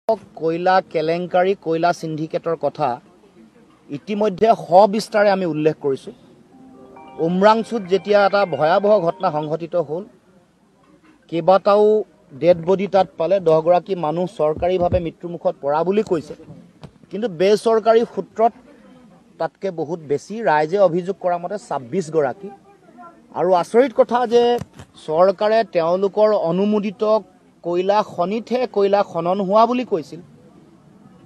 কয়লা কেলেংকাৰী কয়লা সিন্ডিকেটৰ কথা ইতিমধ্যে সবিস্তাৰে আমি উল্লেখ কৰিছো। উমৰাংচুত যেতিয়া এটা ভয়াবহ ঘটনা সংঘটিত হ'ল, কেইবাটাও ডেড বডি তাত পালে, 10 গৰাকী মানুহ চৰকাৰীভাৱে মৃত্যুমুখত পৰা বুলি কৈছে, কিন্তু বেচৰকাৰী সূত্ৰত তাতকে বহুত বেছি। ৰাইজে অভিযোগ কৰা মতে 26 গৰাকী। আৰু আচৰিত কথা যে চৰকাৰে তেওঁলোকৰ অনুমোদিত কয়লা খনিতহে কয়লা খনন হোৱা বুলি কৈছিল।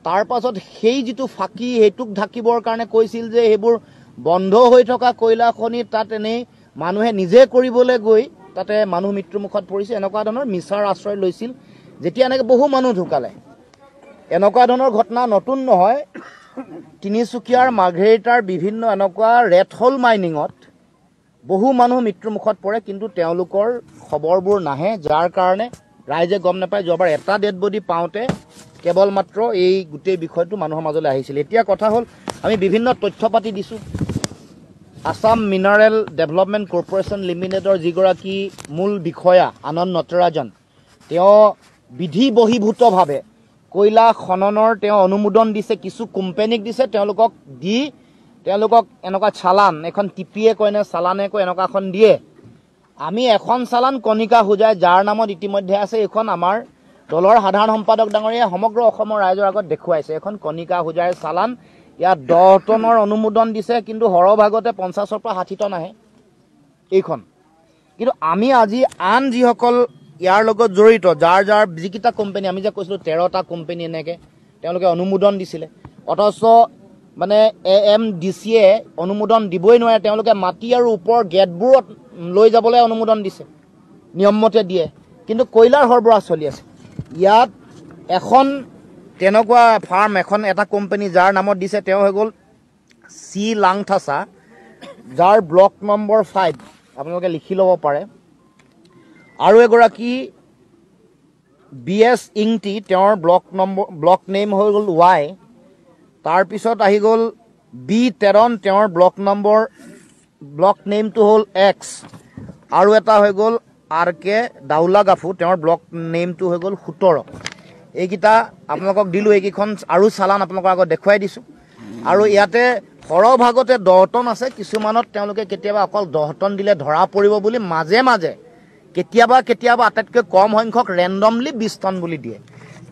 তাৰ পাছত সেই যিটো ফাঁকি হেতুক ঢাকিবৰ কাৰণে কৈছিল যে সেইবোৰ বন্ধ হৈ থকা কয়লা খনি তাত এনেই মানুহে নিজে কৰিবলৈ গৈ তাতে মানুহ মৃত্যুমুখত পৰিছে, এনেকুৱা ধৰণৰ মিছাৰ আশ্ৰয় লৈছিল। যেতিয়া এনেকৈ বহু মানুহ ঢুকালে, এনেকুৱা ধৰণৰ ঘটনা নতুন নহয়। তিনিচুকীয়াৰ মাৰ্ঘেৰিটাৰ বিভিন্ন এনেকুৱা ৰেড হল মাইনিঙত বহু মানুহ মৃত্যুমুখত পৰে, কিন্তু তেওঁলোকৰ খবৰবোৰ নাহে, যাৰ কাৰণে ৰাইজে গম নাপায়। যোৱাবাৰ এটা ডেড বডি পাওঁতে কেৱল মাত্ৰ এই গোটেই বিষয়টো মানুহৰ মাজলৈ আহিছিল। এতিয়া কথা হ'ল, আমি বিভিন্ন তথ্য পাতি দিছোঁ। আসাম মিনাৰেল ডেভেলপমেণ্ট কৰ্পৰেশ্যন লিমিটেডৰ যিগৰাকী মূল বিষয়া আনন্দ নটৰাজন, তেওঁ বিধি বহিৰ্ভূতভাৱে কয়লা খননৰ তেওঁ অনুমোদন দিছে, কিছু কোম্পানীক দিছে, তেওঁলোকক এনেকুৱা চালান, এখন টিপিয়ে কয় নে চালানে কয়, এনেকুৱা এখন দিয়ে। আমি এখন চালান কণিকা হোজাই, যাৰ নামত ইতিমধ্যে আছে, এইখন আমাৰ দলৰ সাধাৰণ সম্পাদক ডাঙৰীয়া সমগ্ৰ অসমৰ ৰাইজৰ আগত দেখুৱাইছে। এখন কণিকা হোজাইৰ চালান, ইয়াত 10 টনৰ অনুমোদন দিছে, কিন্তু সৰহভাগতে 50ৰ পৰা 60 টন আহে এইখন। কিন্তু আমি আজি আন যিসকল ইয়াৰ লগত জড়িত, যাৰ যিকেইটা কোম্পানী, আমি যে কৈছিলোঁ 13টা কোম্পানী এনেকৈ তেওঁলোকে অনুমোদন দিছিলে, অথচ মানে AMDCয়ে অনুমোদন দিবই নোৱাৰে। তেওঁলোকে মাটি আৰু ওপৰৰ গেটবোৰত লৈ যাবলৈ অনুমোদন দিছে, নিয়মমতে দিয়ে, কিন্তু কয়লাৰ সৰবৰাহ চলি আছে। ইয়াত এখন তেনেকুৱা ফাৰ্ম, এটা কোম্পানী যাৰ নামত দিছে, তেওঁ হৈ গ'ল চি লাংথাছা, যাৰ ব্লক নম্বৰ 5 আপোনালোকে লিখি ল'ব পাৰে। আৰু এগৰাকী BS ইংটি, তেওঁৰ ব্লক নেম হৈ গ'ল Y। তাৰপিছত আহি গ'ল B13, তেওঁৰ ব্লক নেমটো হ'ল X। আৰু এটা হৈ গ'ল RK দাউলাগাফু, তেওঁৰ ব্লক নেমটো হৈ গ'ল 17। এইকেইটা আপোনালোকক দিলোঁ, এইকেইখন আৰু চালান আপোনালোকৰ আগত দেখুৱাই দিছোঁ। আৰু ইয়াতে সৰহভাগতে 10 টন আছে, কিছুমানত তেওঁলোকে কেতিয়াবা অকল 10 টন দিলে ধৰা পৰিব বুলি মাজে মাজে কেতিয়াবা আটাইতকৈ কম সংখ্যক ৰেণ্ডমলি 20 টন বুলি দিয়ে,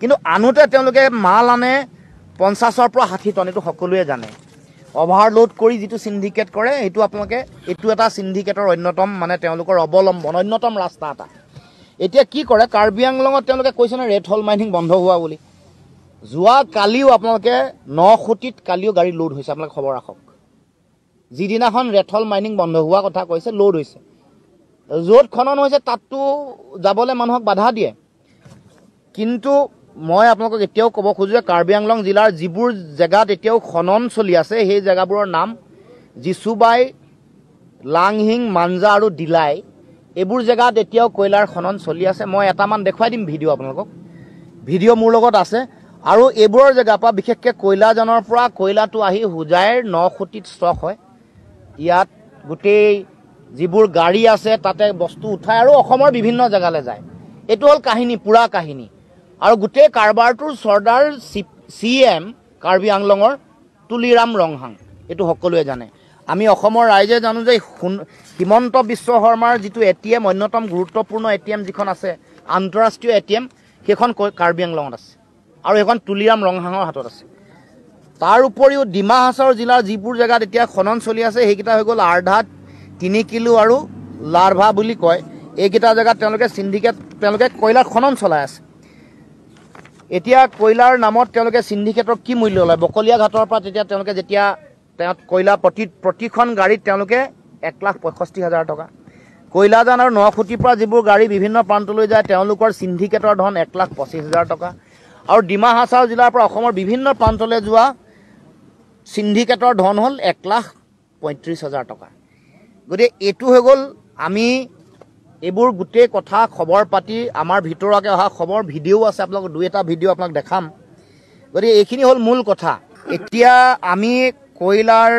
কিন্তু আনোতে তেওঁলোকে মাল আনে 50ৰ পৰা 60 টন। এইটো সকলোৱে জানে। অভাৰলোড কৰি যিটো সিন্ডিকেট কৰে, এইটো এটা সিন্ডিকেটৰ অন্যতম, মানে তেওঁলোকৰ অৱলম্বন, অন্যতম ৰাস্তা এটা। এতিয়া কি কৰে, কাৰ্বি আংলঙত তেওঁলোকে কৈছে ন ৰেড হল মাইনিং বন্ধ হোৱা বুলি। যোৱা কালিও আপোনালোকে 9 কোটিত কালিও গাড়ী লোড হৈছে, আপোনালোকে খবৰ ৰাখক। যিদিনাখন ৰেড হল মাইনিং বন্ধ হোৱা কথা কৈছে, লোড হৈছে। য'ত খনন হৈছে তাততো যাবলৈ মানুহক বাধা দিয়ে। কিন্তু মই আপোনালোকক এতিয়াও ক'ব খোজো যে কাৰ্বি আংলং জিলাৰ যিবোৰ জেগাত এতিয়াও খনন চলি আছে, সেই জেগাবোৰৰ নাম জিচুবাই, লাংহিং, মাঞ্জা আৰু ডিলাই। এইবোৰ জেগাত এতিয়াও কয়লাৰ খনন চলি আছে। মই এটামান দেখুৱাই দিম ভিডিঅ' আপোনালোকক, ভিডিঅ' মোৰ লগত আছে। আৰু এইবোৰৰ জেগাৰ পৰা, বিশেষকৈ কয়লাজানৰ পৰা কয়লাটো আহি হোজাইৰ 9 কোটিত ষ্টক হয়। ইয়াত গোটেই যিবোৰ গাড়ী আছে তাতে বস্তু উঠাই আৰু অসমৰ বিভিন্ন জেগালৈ যায়। এইটো হ'ল কাহিনী, পুৰা কাহিনী। আৰু গোটেই কাৰবাৰটোৰ চৰ্দাৰ CM কাৰ্বি আংলঙৰ তুলিৰাম ৰংহাং, এইটো সকলোৱে জানে। আমি অসমৰ ৰাইজে জানো যে হিমন্ত বিশ্ব শৰ্মাৰ যিটো ATM, অন্যতম গুৰুত্বপূৰ্ণ ATM যিখন আছে, আন্তঃৰাষ্ট্ৰীয় ATM, সেইখন কাৰ্বি আংলঙত আছে, আৰু সেইখন তুলিৰাম ৰংহাঙৰ হাতত আছে। তাৰ উপৰিও ডিমা হাছাও জিলাৰ যিবোৰ জেগাত এতিয়া খনন চলি আছে, সেইকেইটা হৈ গ'ল আৰ্ধা, 3 কিলো আৰু লাৰভা বুলি কয়। এইকেইটা জেগাত তেওঁলোকে কয়লাৰ খনন চলাই আছে। এতিয়া কয়লাৰ নামত তেওঁলোকে সিন্ডিকেটৰ কি মূল্য লয়, বকলীয়া ঘাটৰ পৰা যেতিয়া কয়লা প্ৰতিখন গাড়ীত তেওঁলোকে 1,65,000 টকা। কয়লাজান আৰু 9 কোটিৰ পৰা যিবোৰ গাড়ী বিভিন্ন প্ৰান্তলৈ যায়, তেওঁলোকৰ সিন্ডিকেটৰ ধন 1,25,000 টকা। আৰু ডিমা হাছাও জিলাৰ পৰা অসমৰ বিভিন্ন প্ৰান্তলৈ যোৱা সিন্ডিকেটৰ ধন হ'ল 1,35,000 টকা। গতিকে এইটো হৈ গ'ল, আমি এইবোৰ গোটেই কথা খবৰ পাতি, আমাৰ ভিতৰুৱাকৈ অহা খবৰ, ভিডিঅ' আছে, আপোনালোকক 2-এটা ভিডিঅ' আপোনাক দেখাম। গতিকে এইখিনি হ'ল মূল কথা। এতিয়া আমি কয়লাৰ,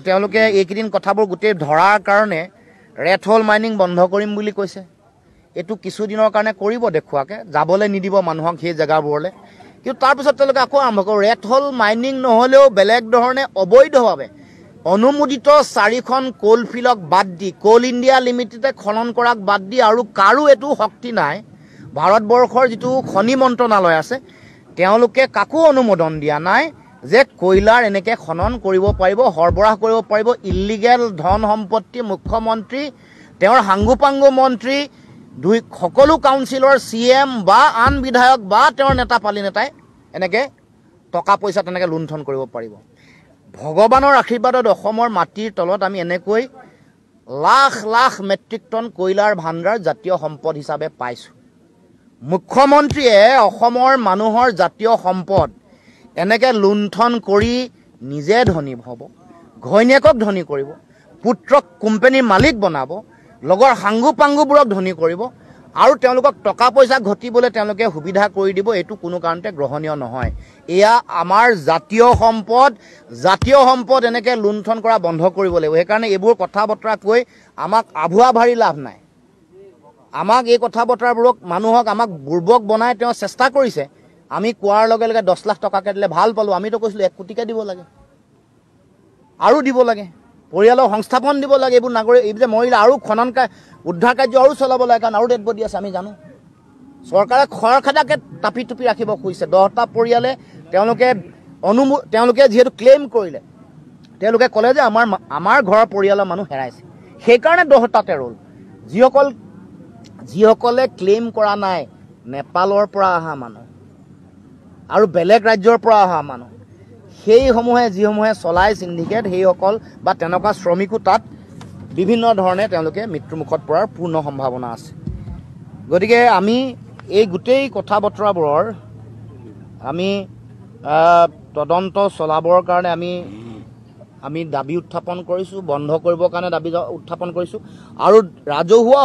তেওঁলোকে এইকেইদিন কথাবোৰ গোটেই ধৰাৰ কাৰণে ৰেড হল মাইনিং বন্ধ কৰিম বুলি কৈছে। এইটো কিছুদিনৰ কাৰণে কৰিব দেখুৱাকৈ, যাবলৈ নিদিব মানুহক সেই জেগাবোৰলৈ। কিন্তু তাৰপিছত তেওঁলোকে আকৌ আৰম্ভ কৰে ৰেড হল মাইনিং নহ'লেও বেলেগ ধৰণে অবৈধভাৱে অনুমোদিত 4খন কোল ফিল্ডক বাদ দি কোল ইণ্ডিয়া লিমিটেডে খনন কৰাক বাদ দি আৰু কাৰো এইটো শক্তি নাই ভাৰতবৰ্ষৰ যিটো খনি মন্ত্ৰণালয় আছে তেওঁলোকে কাকো অনুমোদন দিয়া নাই যে কয়লাৰ এনেকৈ খনন কৰিব পাৰিব সৰবৰাহ কৰিব পাৰিব ইলিগেল ধন সম্পত্তি মুখ্যমন্ত্ৰী তেওঁৰ সাংগুপাংগু মন্ত্ৰী সকলো কাউন্সিলৰ CM বা আন বিধায়ক বা তেওঁৰ নেতা পালি নেতাই এনেকৈ টকা পইচা তেনেকৈ লুণ্ঠন কৰিব পাৰিব ভগৱানৰ আশীৰ্বাদত অসমৰ মাটিৰ তলত আমি এনেকৈ লাখ লাখ মেট্ৰিক টন কয়লাৰ ভাণ্ডাৰ জাতীয় সম্পদ হিচাপে পাইছোঁ মুখ্যমন্ত্ৰীয়ে অসমৰ মানুহৰ জাতীয় সম্পদ এনেকৈ লুণ্ঠন কৰি নিজে ধনী হ'ব ঘৈণীয়েকক ধনী কৰিব পুত্ৰক কোম্পানীৰ মালিক বনাব লগৰ সাংগুপাংগুবোৰক ধনী কৰিব আৰু তেওঁলোকক টকা পইচা ঘটিবলৈ তেওঁলোকে সুবিধা কৰি দিব এইটো কোনো কাৰণতে গ্ৰহণীয় নহয় এয়া আমাৰ জাতীয় সম্পদ এনেকৈ লুণ্ঠন কৰা বন্ধ কৰিব লাগিব সেইকাৰণে এইবোৰ কথা বতৰা কৈ আমাক আভুৱা ভাৰি লাভ নাই আমাক এই কথা বতৰাবোৰক মানুহক আমাক বুৰ্বক বনাই তেওঁ চেষ্টা কৰিছে আমি কোৱাৰ লগে লগে 10 লাখ টকাকে দিলে ভাল পালোঁ আমিতো কৈছিলোঁ 1 কোটিকে দিব লাগে আৰু দিব লাগে পৰিয়ালৰ সংস্থাপন দিব লাগে এইবোৰ নাগৰিক এই যে মহিলা আৰু খনন উদ্ধাৰ কাৰ্য আৰু চলাব লাগে কাৰণ আৰু ডেড বডি আছে আমি জানো চৰকাৰে খৰখেদাকে টাপি টুপি ৰাখিব খুজিছে 10টা পৰিয়ালে তেওঁলোকে যিহেতু ক্লেইম কৰিলে তেওঁলোকে ক'লে যে আমাৰ ঘৰৰ পৰিয়ালৰ মানুহ হেৰাইছে সেইকাৰণে 10টাতে ৰ'ল যিসকলে ক্লেইম কৰা নাই নেপালৰ পৰা অহা মানুহ আৰু বেলেগ ৰাজ্যৰ পৰা অহা মানুহ সেইসমূহে যিসমূহে চলাই সিন্ডিকেট সেইসকল বা তেনেকুৱা শ্ৰমিকো তাত বিভিন্ন ধৰণে তেওঁলোকে মৃত্যুমুখত পৰাৰ পূৰ্ণ সম্ভাৱনা আছে গতিকে আমি এই গোটেই কথা বতৰাবোৰৰ আমি তদন্ত চলাবৰ কাৰণে আমি দাবী উত্থাপন কৰিছোঁ বন্ধ কৰিবৰ কাৰণে দাবী উত্থাপন কৰিছোঁ আৰু ৰাজহুৱা